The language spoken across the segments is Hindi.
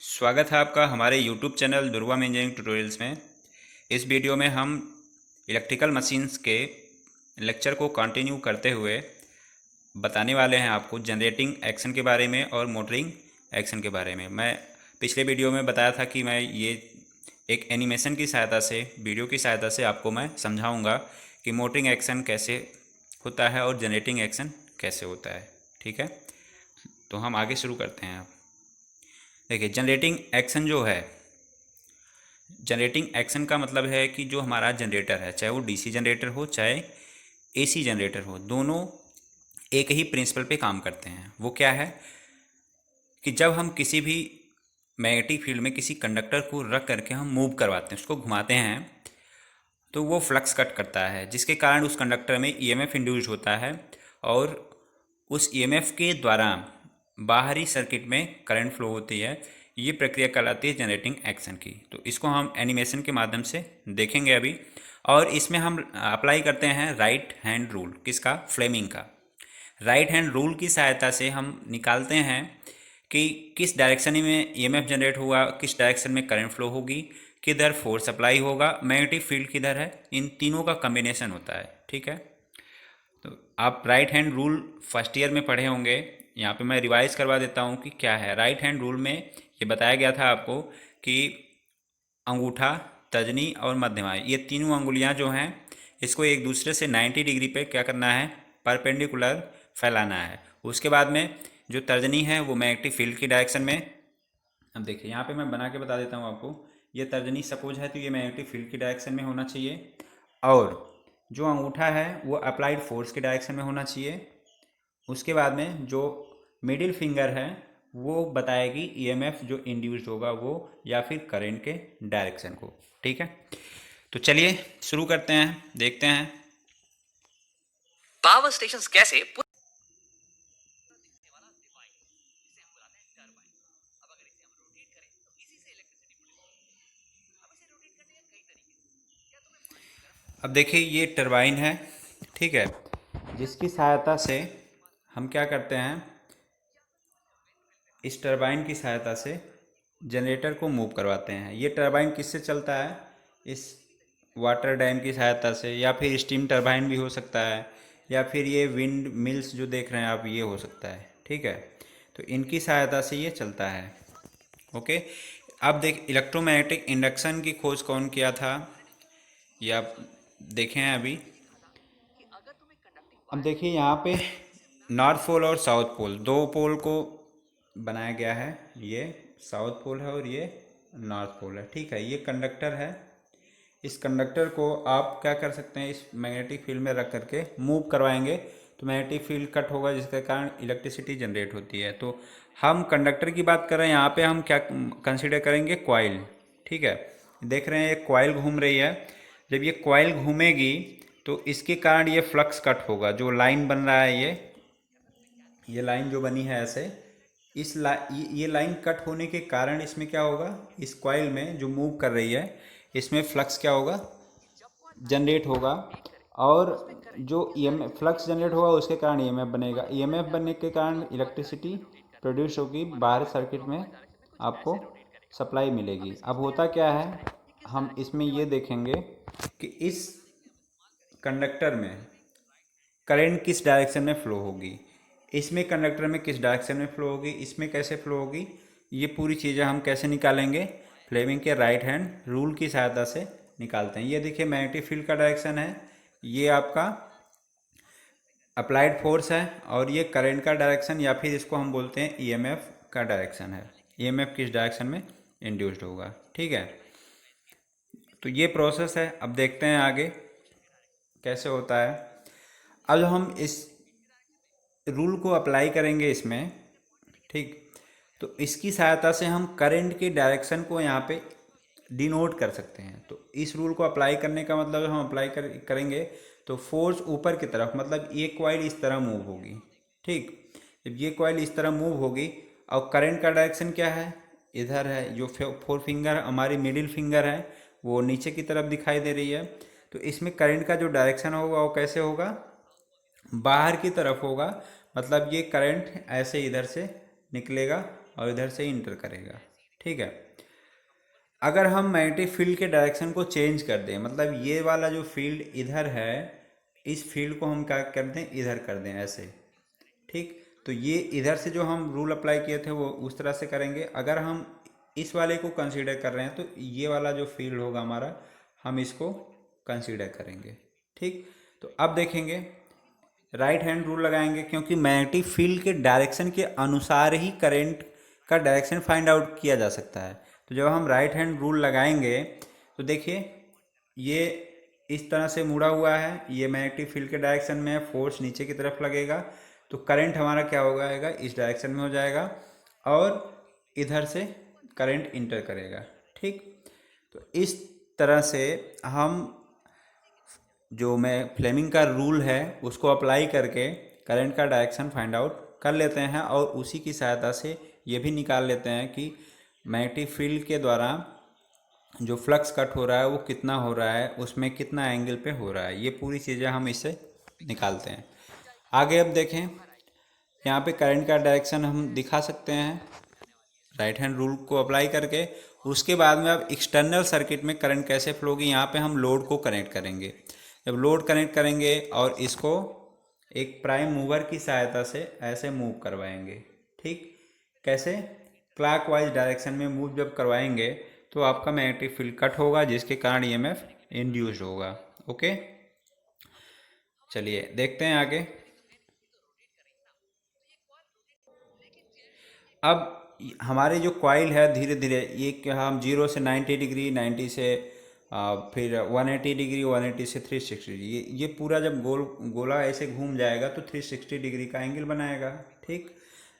स्वागत है आपका हमारे YouTube चैनल दुर्वा में इंजीनियरिंग ट्यूटोरियल्स में। इस वीडियो में हम इलेक्ट्रिकल मशीन्स के लेक्चर को कंटिन्यू करते हुए बताने वाले हैं आपको जनरेटिंग एक्शन के बारे में और मोटरिंग एक्शन के बारे में। मैं पिछले वीडियो में बताया था कि मैं ये एक एनिमेशन की सहायता से, वीडियो की सहायता से आपको मैं समझाऊंगा कि मोटरिंग एक्शन कैसे होता है और जनरेटिंग एक्शन कैसे होता है। ठीक है, तो हम आगे शुरू करते हैं। देखिए, जनरेटिंग एक्शन जो है, जनरेटिंग एक्शन का मतलब है कि जो हमारा जनरेटर है, चाहे वो डीसी जनरेटर हो चाहे एसी जनरेटर हो, दोनों एक ही प्रिंसिपल पे काम करते हैं। वो क्या है कि जब हम किसी भी मैग्नेटिक फील्ड में किसी कंडक्टर को रख करके हम मूव करवाते हैं, उसको घुमाते हैं, तो वो फ्लक्स कट करता है, जिसके कारण उस कंडक्टर में ईएमएफ इंड्यूस होता है और उस ईएमएफ के द्वारा बाहरी सर्किट में करंट फ्लो होती है। ये प्रक्रिया कहलाती है जनरेटिंग एक्शन की। तो इसको हम एनिमेशन के माध्यम से देखेंगे अभी, और इसमें हम अप्लाई करते हैं राइट हैंड रूल। किसका? फ्लेमिंग का। राइट हैंड रूल की सहायता से हम निकालते हैं कि किस डायरेक्शन में ईएमएफ जनरेट हुआ, किस डायरेक्शन में करंट फ्लो होगी, किधर फोर्स अप्लाई होगा, मैग्नेटिक फील्ड किधर है। इन तीनों का कॉम्बिनेशन होता है। ठीक है, तो आप right hand rule first year में पढ़े होंगे। यहाँ पे मैं रिवाइज करवा देता हूँ कि क्या है। राइट हैंड रूल में ये बताया गया था आपको कि अंगूठा, तर्जनी और मध्यमा, ये तीनों अंगुलियाँ जो हैं, इसको एक दूसरे से 90 डिग्री पे क्या करना है? परपेंडिकुलर फैलाना है। उसके बाद में जो तर्जनी है वो मैग्नेटिक फील्ड की डायरेक्शन में। अब देखिए, यहाँ पे मैं बना के बता देता हूँ आपको। ये तर्जनी सपोज है तो ये मैग्नेटिक फील्ड की डायरेक्शन में होना चाहिए, और जो अंगूठा है वो अप्लाइड फोर्स की डायरेक्शन में होना चाहिए। उसके बाद में जो मिडिल फिंगर है वो बताएगी ईएमएफ जो इंड्यूस्ड होगा वो, या फिर करंट के डायरेक्शन को। ठीक है, तो चलिए शुरू करते हैं, देखते हैं पावर स्टेशन कैसे अब देखिए, ये टरबाइन है, ठीक है, जिसकी सहायता से हम क्या करते हैं, इस टरबाइन की सहायता से जनरेटर को मूव करवाते हैं। ये टरबाइन किससे चलता है? इस वाटर डैम की सहायता से, या फिर स्टीम टरबाइन भी हो सकता है, या फिर ये विंड मिल्स जो देख रहे हैं आप, ये हो सकता है। ठीक है, तो इनकी सहायता से ये चलता है। ओके, अब देख, इलेक्ट्रोमैग्नेटिक इंडक्शन की खोज कौन किया था, ये आप देखें हैं अभी। अब देखिए, यहाँ पे नॉर्थ पोल और साउथ पोल, दो पोल को बनाया गया है। ये साउथ पोल है और ये नॉर्थ पोल है। ठीक है, ये कंडक्टर है। इस कंडक्टर को आप क्या कर सकते हैं, इस मैग्नेटिक फील्ड में रख करके मूव करवाएंगे तो मैग्नेटिक फील्ड कट होगा, जिसके कारण इलेक्ट्रिसिटी जनरेट होती है। तो हम कंडक्टर की बात कर रहे हैं, यहाँ पे हम क्या कंसिडर करेंगे? कॉइल। ठीक है, देख रहे हैं ये कॉइल घूम रही है। जब ये कॉइल घूमेगी तो इसके कारण ये फ्लक्स कट होगा। जो लाइन बन रहा है, ये लाइन जो बनी है ऐसे, ये लाइन कट होने के कारण इसमें क्या होगा, इस कॉइल में जो मूव कर रही है इसमें फ्लक्स क्या होगा? जनरेट होगा, और जो ईएमएफ फ्लक्स जनरेट होगा उसके कारण ईएमएफ बनेगा। ईएमएफ बनने के कारण इलेक्ट्रिसिटी प्रोड्यूस होगी, बाहर सर्किट में आपको सप्लाई मिलेगी। अब होता क्या है, हम इसमें ये देखेंगे कि इस कंडक्टर में करंट किस डायरेक्शन में फ्लो होगी, इसमें कंडक्टर में किस डायरेक्शन में फ्लो होगी, इसमें कैसे फ्लो होगी, ये पूरी चीज़ें हम कैसे निकालेंगे? फ्लेमिंग के राइट हैंड रूल की सहायता से निकालते हैं। ये देखिए, मैग्नेटिक फील्ड का डायरेक्शन है, ये आपका अप्लाइड फोर्स है, और ये करंट का डायरेक्शन, या फिर इसको हम बोलते हैं ईएमएफ का डायरेक्शन है। ईएमएफ किस डायरेक्शन में इंड्यूस्ड होगा। ठीक है, तो ये प्रोसेस है। अब देखते हैं आगे कैसे होता है। अब हम इस रूल को अप्लाई करेंगे इसमें, ठीक, तो इसकी सहायता से हम करंट के डायरेक्शन को यहाँ पे डिनोट कर सकते हैं। तो इस रूल को अप्लाई करने का मतलब है, हम अप्लाई करेंगे तो फोर्स ऊपर की तरफ, मतलब ये कॉइल इस तरह मूव होगी। ठीक, जब ये कॉइल इस तरह मूव होगी, और करंट का डायरेक्शन क्या है? इधर है। जो फोर फिंगर हमारी मिडिल फिंगर है वो नीचे की तरफ दिखाई दे रही है। तो इसमें करंट का जो डायरेक्शन होगा वो कैसे होगा? बाहर की तरफ होगा। मतलब ये करंट ऐसे इधर से निकलेगा और इधर से इंटर करेगा। ठीक है। अगर हम मैग्नेटिक फील्ड के डायरेक्शन को चेंज कर दें, मतलब ये वाला जो फील्ड इधर है, इस फील्ड को हम क्या कर दें, इधर कर दें ऐसे, ठीक। तो ये इधर से जो हम रूल अप्लाई किए थे वो उस तरह से करेंगे। अगर हम इस वाले को कंसीडर कर रहे हैं तो ये वाला जो फील्ड होगा हमारा, हम इसको कंसीडर करेंगे, ठीक। तो अब देखेंगे, राइट हैंड रूल लगाएंगे, क्योंकि मैग्नेटिक फील्ड के डायरेक्शन के अनुसार ही करंट का डायरेक्शन फाइंड आउट किया जा सकता है। तो जब हम राइट हैंड रूल लगाएंगे तो देखिए ये इस तरह से मुड़ा हुआ है, ये मैग्नेटिक फील्ड के डायरेक्शन में है, फोर्स नीचे की तरफ लगेगा तो करंट हमारा क्या हो जाएगा, इस डायरेक्शन में हो जाएगा और इधर से करंट इंटर करेगा, ठीक। तो इस तरह से हम जो मैं फ्लेमिंग का रूल है उसको अप्लाई करके करंट का डायरेक्शन फाइंड आउट कर लेते हैं और उसी की सहायता से ये भी निकाल लेते हैं कि मैग्नेटिक फील्ड के द्वारा जो फ्लक्स कट हो रहा है वो कितना हो रहा है, उसमें कितना एंगल पे हो रहा है, ये पूरी चीज़ें हम इससे निकालते हैं। आगे अब देखें, यहाँ पे करंट का डायरेक्शन हम दिखा सकते हैं राइट हैंड रूल को अप्लाई करके। उसके बाद में अब एक्सटर्नल सर्किट में करंट कैसे फ्लो होगी, यहाँ पे हम लोड को कनेक्ट करेंगे। जब लोड कनेक्ट करेंगे और इसको एक प्राइम मूवर की सहायता से ऐसे मूव करवाएंगे, ठीक। कैसे, क्लॉकवाइज डायरेक्शन में मूव जब करवाएंगे तो आपका मैग्नेटिक फील्ड कट होगा जिसके कारण ईएमएफ इंड्यूस्ड होगा। ओके, चलिए देखते हैं आगे। अब हमारे जो कॉइल है धीरे धीरे ये क्या, हम 0 से 90 डिग्री, 90 से फिर 180 डिग्री, 180 से 360 डिग्री, ये पूरा जब गोला ऐसे घूम जाएगा तो 360 डिग्री का एंगल बनाएगा, ठीक।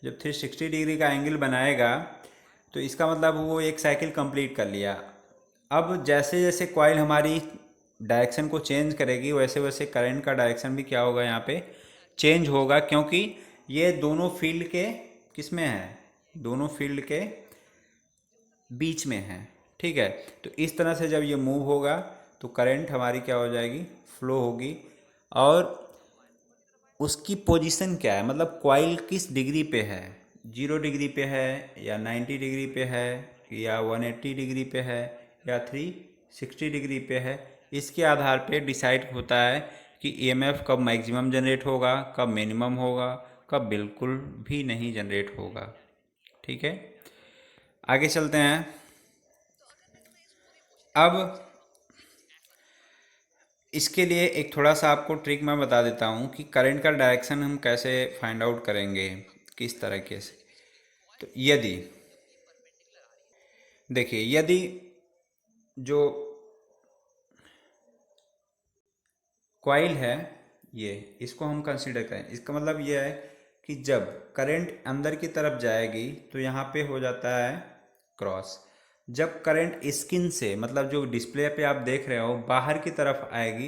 जब 360 डिग्री का एंगल बनाएगा तो इसका मतलब वो एक साइकिल कंप्लीट कर लिया। अब जैसे जैसे कॉइल हमारी डायरेक्शन को चेंज करेगी वैसे वैसे करंट का डायरेक्शन भी क्या होगा, यहाँ पे चेंज होगा, क्योंकि ये दोनों फील्ड के किस में है, दोनों फील्ड के बीच में है, ठीक है। तो इस तरह से जब ये मूव होगा तो करंट हमारी क्या हो जाएगी, फ्लो होगी। और उसकी पोजीशन क्या है, मतलब कॉइल किस डिग्री पे है, 0 डिग्री पे है या 90 डिग्री पे है या 180 डिग्री पे है या 360 डिग्री पे है, इसके आधार पे डिसाइड होता है कि ईएमएफ कब मैक्सिमम जनरेट होगा, कब मिनिमम होगा, कब बिल्कुल भी नहीं जनरेट होगा, ठीक है। आगे चलते हैं। अब इसके लिए एक थोड़ा सा आपको ट्रिक मैं बता देता हूँ कि करंट का डायरेक्शन हम कैसे फाइंड आउट करेंगे, किस तरीके से। तो यदि देखिए, यदि जो कॉइल है ये, इसको हम कंसीडर करें, इसका मतलब ये है कि जब करंट अंदर की तरफ जाएगी तो यहाँ पे हो जाता है क्रॉस। जब करंट स्किन से, मतलब जो डिस्प्ले पे आप देख रहे हो, बाहर की तरफ आएगी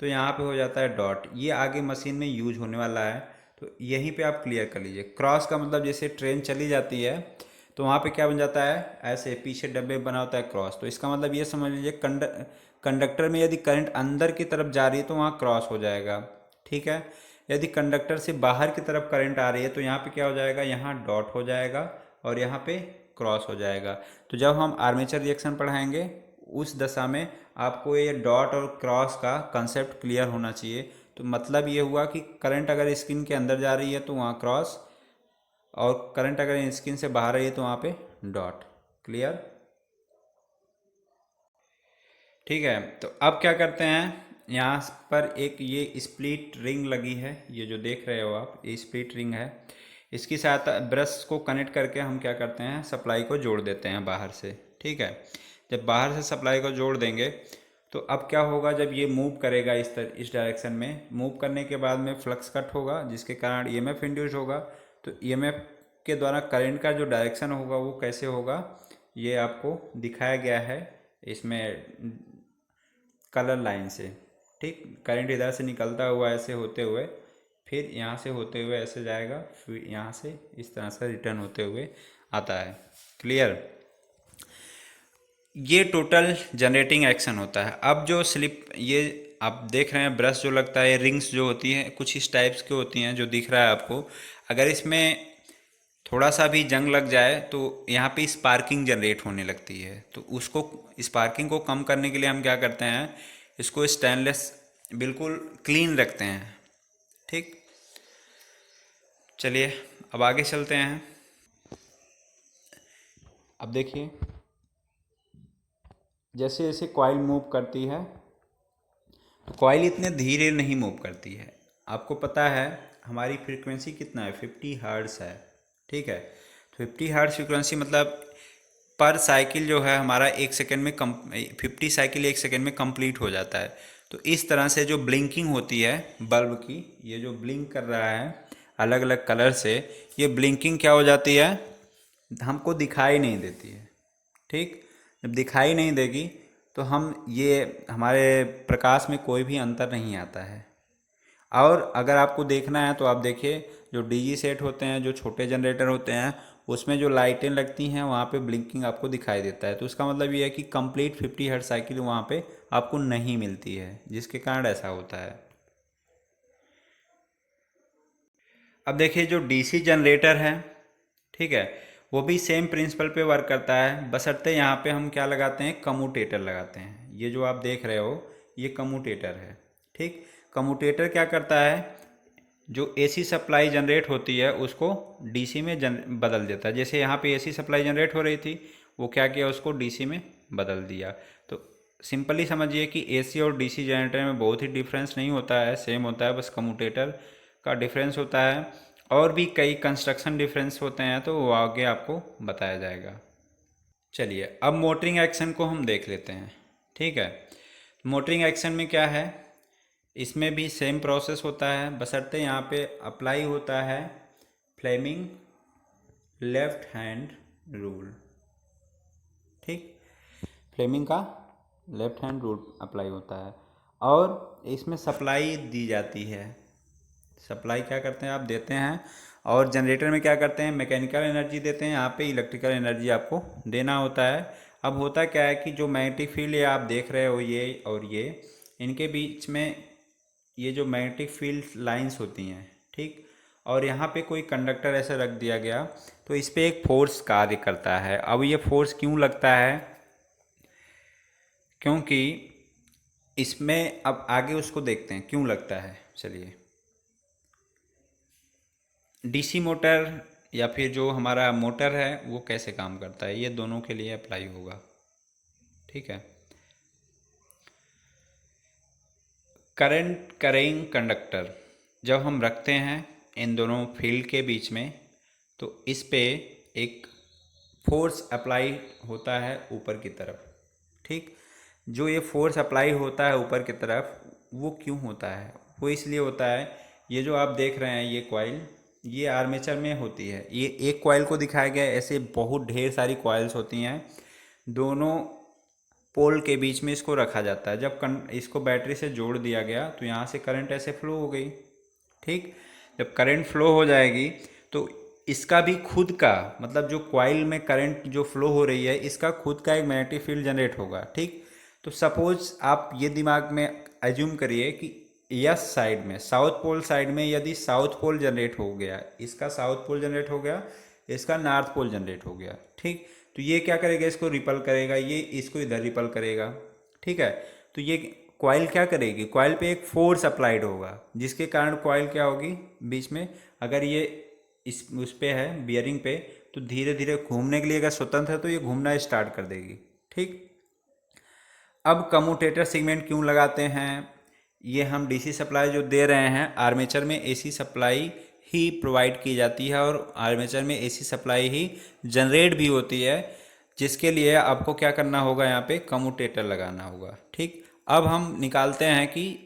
तो यहाँ पे हो जाता है डॉट। ये आगे मशीन में यूज होने वाला है तो यहीं पे आप क्लियर कर लीजिए। क्रॉस का मतलब जैसे ट्रेन चली जाती है तो वहाँ पे क्या बन जाता है, ऐसे पीछे डब्बे बना होता है क्रॉस। तो इसका मतलब ये समझ लीजिए कंडक्टर में यदि करंट अंदर की तरफ जा रही है तो वहाँ क्रॉस हो जाएगा, ठीक है। यदि कंडक्टर से बाहर की तरफ करंट आ रही है तो यहाँ पे क्या हो जाएगा, यहाँ डॉट हो जाएगा और यहाँ पे क्रॉस हो जाएगा। तो जब हम आर्मेचर रिएक्शन पढ़ाएंगे उस दशा में आपको ये डॉट और क्रॉस का कंसेप्ट क्लियर होना चाहिए। तो मतलब ये हुआ कि करंट अगर स्किन के अंदर जा रही है तो वहाँ क्रॉस, और करंट अगर स्किन से बाहर रही है तो वहाँ पे डॉट। क्लियर, ठीक है। तो अब क्या करते हैं, यहाँ पर एक ये स्प्लिट रिंग लगी है, ये जो देख रहे हो आप, ये स्प्लिट रिंग है। इसकी सहायता ब्रश को कनेक्ट करके हम क्या करते हैं, सप्लाई को जोड़ देते हैं बाहर से, ठीक है। जब बाहर से सप्लाई को जोड़ देंगे तो अब क्या होगा, जब ये मूव करेगा इस डायरेक्शन में, मूव करने के बाद में फ्लक्स कट होगा जिसके कारण ईएमएफ इंड्यूस होगा। तो ईएमएफ के द्वारा करंट का जो डायरेक्शन होगा वो कैसे होगा, ये आपको दिखाया गया है इसमें कलर लाइन से, ठीक। करंट इधर से निकलता हुआ ऐसे होते हुए फिर यहाँ से होते हुए ऐसे जाएगा, फिर यहाँ से इस तरह से रिटर्न होते हुए आता है। क्लियर, ये टोटल जनरेटिंग एक्शन होता है। अब जो स्लिप, ये आप देख रहे हैं ब्रश जो लगता है, रिंग्स जो होती हैं कुछ इस टाइप्स की होती हैं जो दिख रहा है आपको। अगर इसमें थोड़ा सा भी जंग लग जाए तो यहाँ पे स्पार्किंग जनरेट होने लगती है। तो उसको स्पार्किंग को कम करने के लिए हम क्या करते हैं, इसको स्टेनलेस बिल्कुल क्लीन रखते हैं। ठीक, चलिए अब आगे चलते हैं। अब देखिए, जैसे जैसे कॉइल मूव करती है, कॉइल इतने धीरे नहीं मूव करती है। आपको पता है हमारी फ्रीक्वेंसी कितना है, 50 हर्ट्ज़ है। ठीक है, 50 हर्ट्ज़ फ्रीक्वेंसी मतलब पर साइकिल जो है हमारा 1 सेकेंड में 50 साइकिल 1 सेकेंड में कंप्लीट हो जाता है। तो इस तरह से जो ब्लिंकिंग होती है बल्ब की, ये जो ब्लिंक कर रहा है अलग अलग कलर से, ये ब्लिंकिंग क्या हो जाती है, हमको दिखाई नहीं देती है। ठीक, जब दिखाई नहीं देगी तो हम ये हमारे प्रकाश में कोई भी अंतर नहीं आता है। और अगर आपको देखना है तो आप देखिए, जो डीजी सेट होते हैं, जो छोटे जनरेटर होते हैं, उसमें जो लाइटें लगती हैं वहाँ पे ब्लिंकिंग आपको दिखाई देता है। तो उसका मतलब ये है कि कंप्लीट 50 हर्ट्ज साइकिल वहाँ पे आपको नहीं मिलती है, जिसके कारण ऐसा होता है। अब देखिए, जो डीसी जनरेटर है, ठीक है, वो भी सेम प्रिंसिपल पे वर्क करता है, बशर्ते यहाँ पे हम क्या लगाते हैं, कम्यूटेटर लगाते हैं। ये जो आप देख रहे हो ये कम्यूटेटर है। ठीक, कम्यूटेटर क्या करता है, जो एसी सप्लाई जनरेट होती है उसको डीसी में बदल देता है। जैसे यहाँ पे एसी सप्लाई जनरेट हो रही थी, वो क्या किया, उसको डीसी में बदल दिया। तो सिंपली समझिए कि एसी और डीसी जनरेटर में बहुत ही डिफरेंस नहीं होता है, सेम होता है, बस कम्यूटेटर का डिफरेंस होता है। और भी कई कंस्ट्रक्शन डिफरेंस होते हैं, तो वो आगे आपको बताया जाएगा। चलिए अब मोटरिंग एक्शन को हम देख लेते हैं। ठीक है, मोटरिंग एक्शन में क्या है, इसमें भी सेम प्रोसेस होता है, बशर्ते यहाँ पे अप्लाई होता है फ्लेमिंग लेफ्ट हैंड रूल। ठीक, फ्लेमिंग का लेफ्ट हैंड रूल अप्लाई होता है और इसमें सप्लाई दी जाती है। सप्लाई क्या करते हैं, आप देते हैं, और जनरेटर में क्या करते हैं, मैकेनिकल एनर्जी देते हैं, यहाँ पे इलेक्ट्रिकल एनर्जी आपको देना होता है। अब होता क्या है कि जो मैग्नेटिक फील्ड ये आप देख रहे हो, ये और ये, इनके बीच में ये जो मैग्नेटिक फील्ड लाइंस होती हैं, ठीक, और यहाँ पे कोई कंडक्टर ऐसा रख दिया गया, तो इस पे एक फोर्स कार्य करता है। अब ये फोर्स क्यों लगता है, क्योंकि इसमें, अब आगे उसको देखते हैं क्यों लगता है। चलिए, डीसी मोटर या फिर जो हमारा मोटर है वो कैसे काम करता है, ये दोनों के लिए अप्लाई होगा। ठीक है, करंट कैरिंग कंडक्टर जब हम रखते हैं इन दोनों फील्ड के बीच में, तो इस पे एक फोर्स अप्लाई होता है ऊपर की तरफ। ठीक, जो ये फोर्स अप्लाई होता है ऊपर की तरफ, वो क्यों होता है, वो इसलिए होता है, ये जो आप देख रहे हैं ये कॉइल, ये आर्मेचर में होती है। ये एक कॉइल को दिखाया गया है, ऐसे बहुत ढेर सारी कॉइल्स होती हैं, दोनों पोल के बीच में इसको रखा जाता है। जब इसको बैटरी से जोड़ दिया गया तो यहाँ से करंट ऐसे फ्लो हो गई। ठीक, जब करंट फ्लो हो जाएगी तो इसका भी खुद का, मतलब जो कॉइल में करंट जो फ्लो हो रही है, इसका खुद का एक मैग्नेटिक फील्ड जनरेट होगा। ठीक, तो सपोज आप ये दिमाग में एज्यूम करिए कि यस साइड में, साउथ पोल साइड में यदि साउथ पोल जनरेट हो गया, इसका साउथ पोल जनरेट हो गया, इसका नॉर्थ पोल जनरेट हो गया। ठीक, तो ये क्या करेगा, इसको रिपल करेगा, ये इसको इधर रिपल करेगा। ठीक है, तो ये कॉइल क्या करेगी, कॉइल पे एक फोर्स अप्लाइड होगा, जिसके कारण कॉइल क्या होगी, बीच में अगर ये इस उस पे है बियरिंग पे, तो धीरे धीरे घूमने के लिए अगर स्वतंत्र है तो ये घूमना स्टार्ट कर देगी। ठीक, अब कम्यूटेटर सेगमेंट क्यों लगाते हैं, ये हम डीसी सप्लाई जो दे रहे हैं, आर्मेचर में एसी सप्लाई ही प्रोवाइड की जाती है और आर्मेचर में एसी सप्लाई ही जनरेट भी होती है, जिसके लिए आपको क्या करना होगा, यहाँ पे कम्यूटेटर लगाना होगा। ठीक, अब हम निकालते हैं कि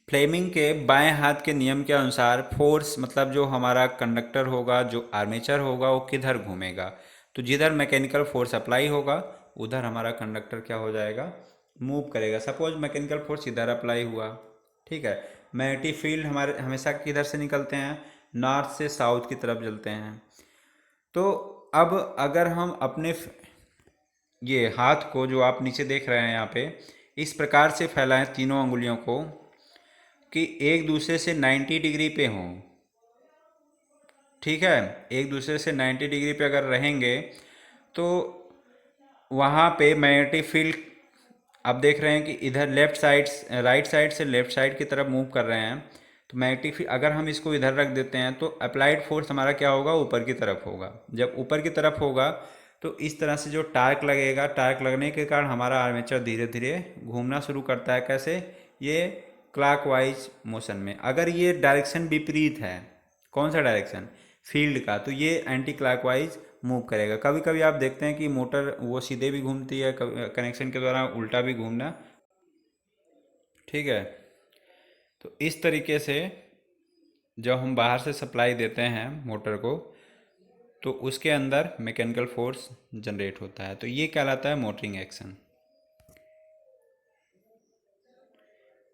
फ्लेमिंग के बाएं हाथ के नियम के अनुसार फोर्स, मतलब जो हमारा कंडक्टर होगा, जो आर्मेचर होगा, वो किधर घूमेगा। तो जिधर मैकेनिकल फोर्स अप्लाई होगा उधर हमारा कंडक्टर क्या हो जाएगा, मूव करेगा। सपोज मैकेनिकल फोर्स इधर अप्लाई हुआ, ठीक है, मैग्नेटिक फील्ड हमारे हमेशा किधर से निकलते हैं, नॉर्थ से साउथ की तरफ चलते हैं। तो अब अगर हम अपने ये हाथ को, जो आप नीचे देख रहे हैं यहाँ पे, इस प्रकार से फैलाएं तीनों अंगुलियों को कि एक दूसरे से 90 डिग्री पे हों। ठीक है, एक दूसरे से 90 डिग्री पे अगर रहेंगे तो वहाँ पे मैग्नेटिक फील्ड आप देख रहे हैं कि इधर लेफ्ट साइड, राइट साइड से लेफ्ट साइड की तरफ मूव कर रहे हैं। तो मैग्नेटिक फील्ड अगर हम इसको इधर रख देते हैं तो अप्लाइड फोर्स हमारा क्या होगा, ऊपर की तरफ होगा। जब ऊपर की तरफ होगा तो इस तरह से जो टार्क लगेगा, टार्क लगने के कारण हमारा आर्मेचर धीरे धीरे घूमना शुरू करता है। कैसे? ये क्लॉकवाइज मोशन में। अगर ये डायरेक्शन विपरीत है, कौन सा डायरेक्शन, फील्ड का, तो ये एंटी क्लॉकवाइज मूव करेगा। कभी कभी आप देखते हैं कि मोटर वो सीधे भी घूमती है, कनेक्शन के द्वारा उल्टा भी घूमना। ठीक है, तो इस तरीके से जब हम बाहर से सप्लाई देते हैं मोटर को तो उसके अंदर मैकेनिकल फोर्स जनरेट होता है। तो ये कहलाता है मोटरिंग एक्शन,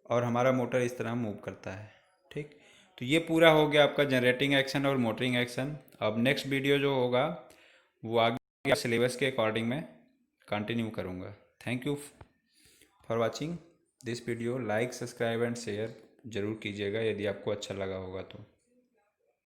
और हमारा मोटर इस तरह मूव करता है। ठीक, तो ये पूरा हो गया आपका जनरेटिंग एक्शन और मोटरिंग एक्शन। अब नेक्स्ट वीडियो जो होगा वो आगे सिलेबस के अकॉर्डिंग मैं कंटिन्यू करूँगा। Thank you for watching this video. Like, subscribe and share जरूर कीजिएगा यदि आपको अच्छा लगा होगा तो।